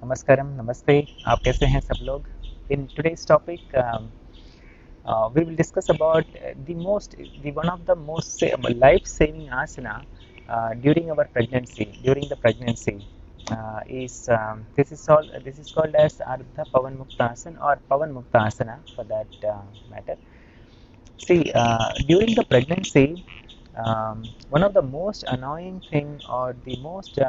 नमस्कारम नमस्ते आप कैसे हैं सब लोग in today's topic we will discuss about the one of the most life saving asana during our pregnancy during the pregnancy is this is called as Ardha Pavan Muktasana or Pavan Muktasana for that matter. See, during the pregnancy, one of the most annoying thing or the most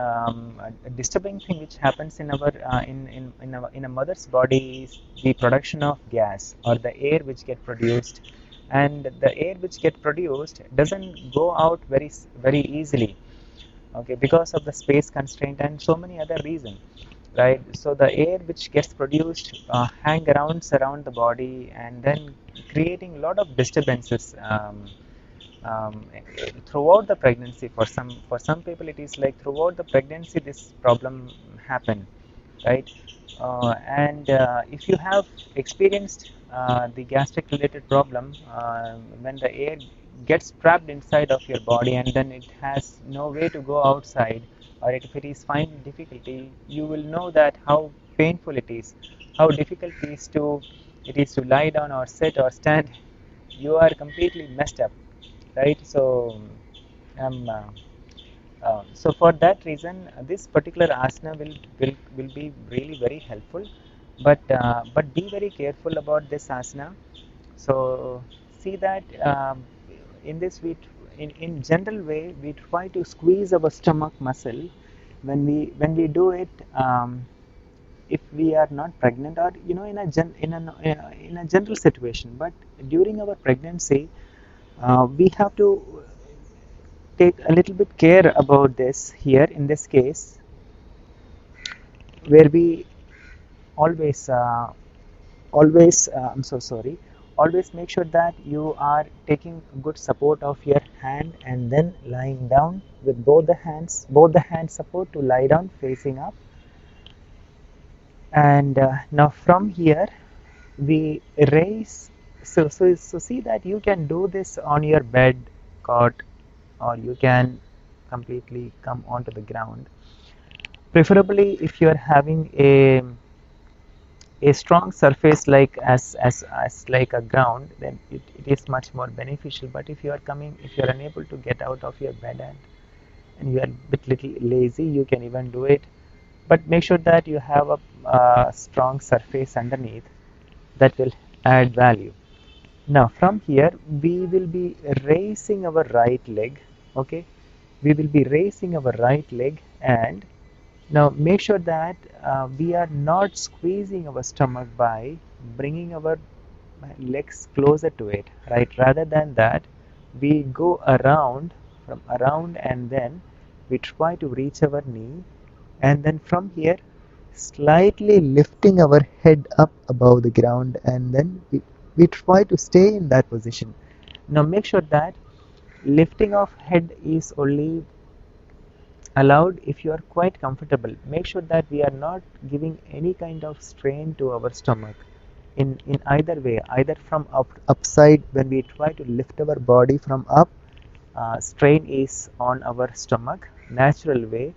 disturbing thing which happens in our in a mother's body is the production of gas or the air which get produced, and the air which get produced doesn't go out very easily. Okay, because of the space constraint and so many other reasons, right? So the air which gets produced hang around the body and then creating a lot of disturbances um, throughout the pregnancy. For some people it is like throughout the pregnancy this problem happen, right? And if you have experienced the gastric related problem, when the air gets trapped inside of your body and then it has no way to go outside, or if it is finding difficulty, you will know that how painful it is, how difficult it is to lie down or sit or stand. You are completely messed up, right? So um, uh, so for that reason, this particular asana will be really very helpful. But be very careful about this asana. So see that in this in general way we try to squeeze our stomach muscle when we do it. If we are not pregnant or in a general situation, but during our pregnancy, we have to take a little bit care about this here in this case, where we always I'm so sorry, always make sure that you are taking good support of your hand and then lying down with both the hands support to lie down facing up. And now from here we raise. So see that you can do this on your bed, cot, or you can completely come onto the ground. Preferably, if you are having a strong surface like as like a ground, then it is much more beneficial. But if you are unable to get out of your bed and you are a bit little lazy, you can even do it. But make sure that you have a strong surface underneath that will add value. Now from here we will be raising our right leg. Okay, we will be raising our right leg, and now make sure that we are not squeezing our stomach by bringing our legs closer to it, right? Rather than that, we go around and then we try to reach our knee, and then from here slightly lifting our head up above the ground, and then we try to stay in that position. Now make sure that lifting of head is only allowed if you are quite comfortable. Make sure that we are not giving any kind of strain to our stomach in either way, either from upside when we try to lift our body from up, strain is on our stomach, natural way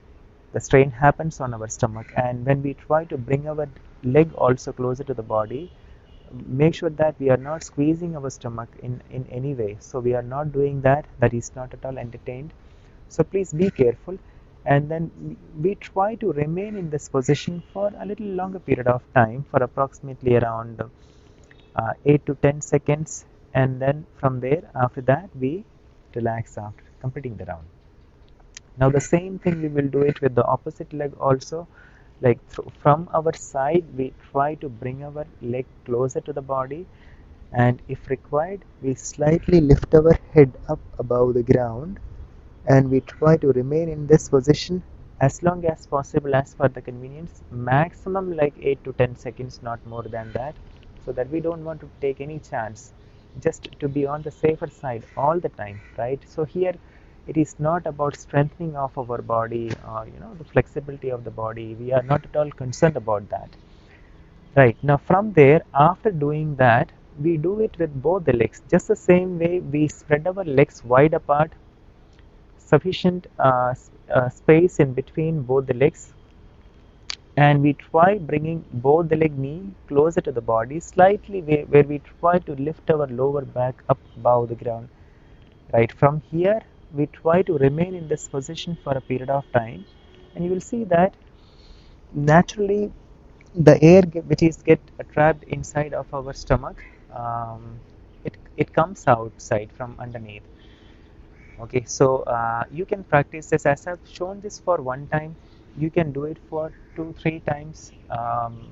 the strain happens on our stomach. And when we try to bring our leg also closer to the body, make sure that we are not squeezing our stomach in any way. So we are not doing that. That is not at all entertained. So please be careful, and then we try to remain in this position for a little longer period of time, for approximately around 8 to 10 seconds, and then from there after that we relax after completing the round. Now the same thing we will do it with the opposite leg also. Like from our side we try to bring our leg closer to the body, and if required we slightly lift our head up above the ground, and we try to remain in this position as long as possible as per the convenience, maximum like 8 to 10 seconds, not more than that, so that we don't want to take any chance, just to be on the safer side all the time, right? So here it is not about strengthening of our body or the flexibility of the body. We are not at all concerned about that. Right, now from there, after doing that, we do it with both the legs just the same way. We spread our legs wide apart, sufficient space in between both the legs, and we try bringing both the knee closer to the body slightly, where we try to lift our lower back up above the ground. Right, from here we try to remain in this position for a period of time, and you will see that naturally the air which is get trapped inside of our stomach, um, it comes outside from underneath. Okay, so you can practice this as I've shown this for one time. You can do it for 2-3 times. Um,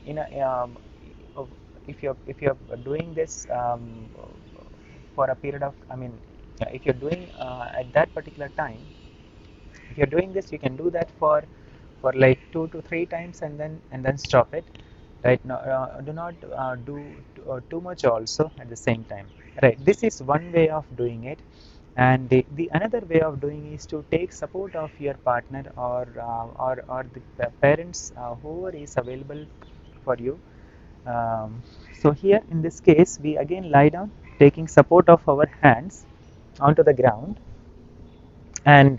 in a, if you're doing this for a period of, I mean, if you're doing at that particular time, if you're doing this, you can do that for like 2 to 3 times, and then stop it. Right now, do not do too much also at the same time. Right, this is one way of doing it. And the another way of doing is to take support of your partner, or the parents, whoever is available for you. So here in this case, we again lie down, taking support of our hands onto the ground, and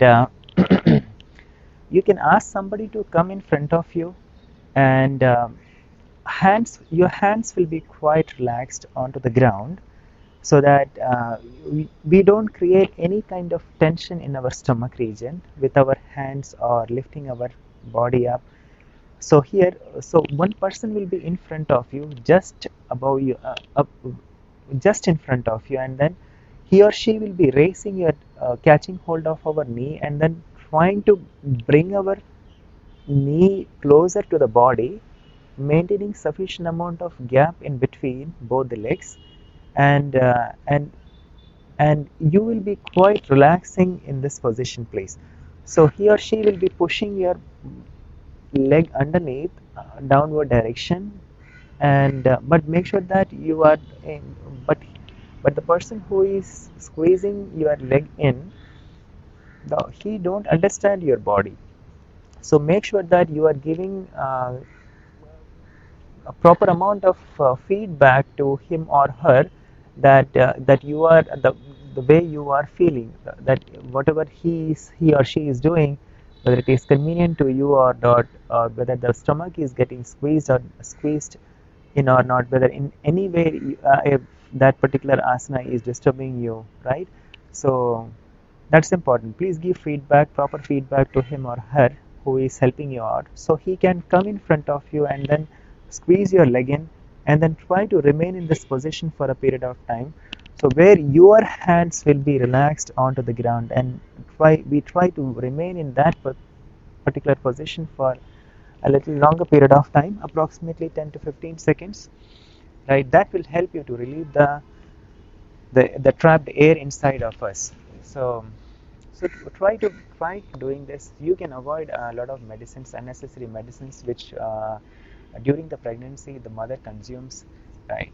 you can ask somebody to come in front of you, and your hands will be quite relaxed onto the ground, so that we don't create any kind of tension in our stomach region with our hands or lifting our body up. So here, so one person will be in front of you, just above you, just in front of you, and then he or she will be raising your, catching hold of our knee, and then trying to bring our knee closer to the body, maintaining sufficient amount of gap in between both the legs, and you will be quite relaxing in this position, please. So he or she will be pushing your leg underneath, downward direction, and but make sure that you are in, but the person who is squeezing your leg in, he don't understand your body. So make sure that you are giving a proper amount of feedback to him or her, that you are the way you are feeling, that whatever he or she is doing, whether it is convenient to you or not, or whether the stomach is getting squeezed in or not, whether in any way if that particular asana is disturbing you, right? So that's important. Please give feedback, proper feedback to him or her who is helping you out, so he can come in front of you and then squeeze your leg in, and then try to remain in this position for a period of time. So where your hands will be relaxed onto the ground, and we try to remain in that particular position for a little longer period of time, approximately 10 to 15 seconds. Right, that will help you to relieve the trapped air inside of us. So try doing this. You can avoid a lot of medicines, unnecessary medicines, which during the pregnancy the mother consumes, right,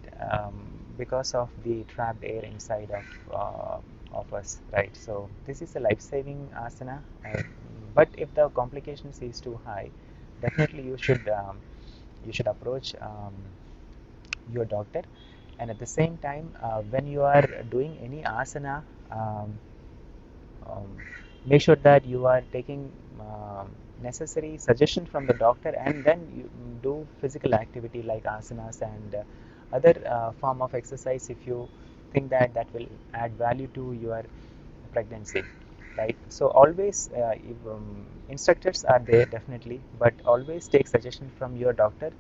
because of the trapped air inside of us, right? So this is a life-saving asana, but if the complications is too high, definitely you should approach your doctor. And at the same time, when you are doing any asana, um, make sure that you are taking necessary suggestion from the doctor, and then you do physical activity like asanas and other form of exercise, if you think that that will add value to your pregnancy, right? So always, if, instructors are there definitely, but always take suggestion from your doctor,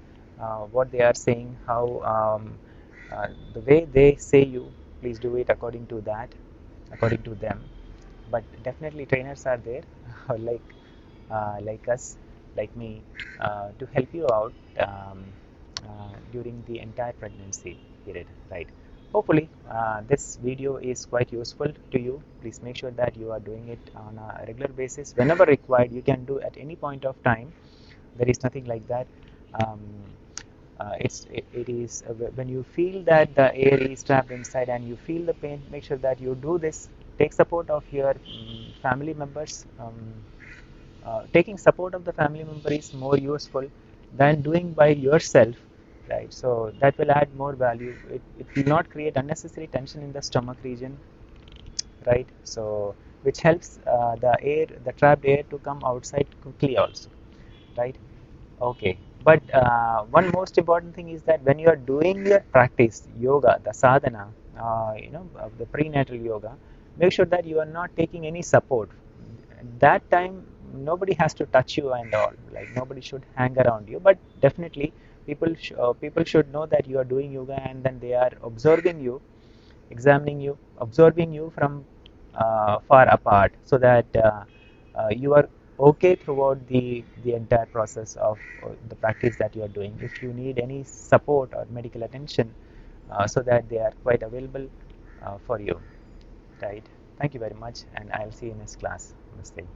what they are saying, how the way they say you, please do it according to that, according to them. But definitely trainers are there, like us, like me, to help you out during the entire pregnancy period, right? Hopefully this video is quite useful to you. Please make sure that you are doing it on a regular basis whenever required. You can do at any point of time. There is nothing like that. um, it is when you feel that the air is trapped inside and you feel the pain, make sure that you do this. Take support of your family members. Taking support of the family member is more useful than doing by yourself, right? So that will add more value. It will not create unnecessary tension in the stomach region, right? So which helps the trapped air to come outside quickly also, right? Okay, but one most important thing is that when you are doing your practice, yoga, the sadhana, the prenatal yoga, make sure that you are not taking any support. At that time, nobody has to touch you and all. Like nobody should hang around you. But definitely, people should know that you are doing yoga, and then they are observing you, examining you, observing you from far apart, so that you are okay throughout the entire process of the practice that you are doing. If you need any support or medical attention, so that they are quite available for you, right? Thank you very much, and I'll see you in this class. Namaste.